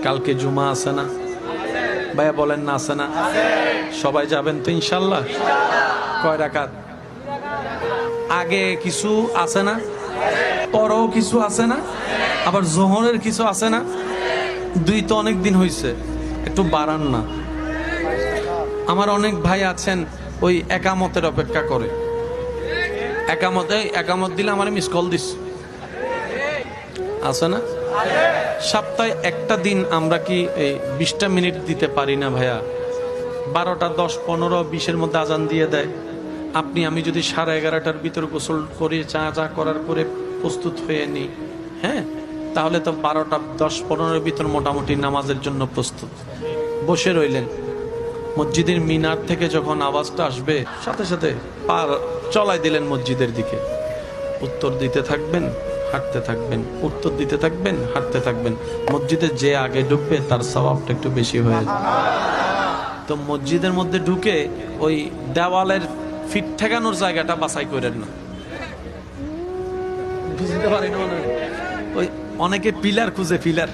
কালকে জুমা আছে না ভাইয়া? বলেন না আছে না? সবাই যাবেন তো ইনশাল্লাহ? কয় রাকাত? আগে কিছু আছে না, পরেও কিছু আছে না, আবার জোহরের কিছু আছে না? দুই তো অনেক দিন হয়েছে, একটু বাড়ান না। আমার অনেক ভাই আছেন ওই একামতের অপেক্ষা করে। একামত দিলে আমার মিস কল দিস আছে না? সপ্তাহে একটা দিন আমরা কি এই 20টা মিনিট দিতে পারি না ভাইয়া? 12টা 10 15 20-এর মধ্যে আজান দিয়ে দেয়। আপনি আমি যদি 11:30টার ভিতর গোসল করে চা করার পরে প্রস্তুত হয়ে নিই, হ্যাঁ, তাহলে তো 12টা 10 15-এর ভিতর মোটামুটি নামাজের জন্য প্রস্তুত। বসে রইলেন, মসজিদের মিনার থেকে যখন আওয়াজটা আসবে সাথে সাথে পা চলাই দিলেন মসজিদের দিকে। উত্তর দিতে থাকবেন, হাঁটতে থাকবেন, উত্তর দিতে থাকবেন, হাঁটতে থাকবেন। মসজিদে যে আগে ঢুকবে তার সওয়াবটা একটু বেশি হয়ে যাবে। তো মসজিদের মধ্যে ঢুকে ওই দেওয়ালের ফিট ঠেকানোর জায়গাটা বাছাই করেন না। বুঝতে পারি না, ওই অনেকে পিলার খুঁজে, পিলার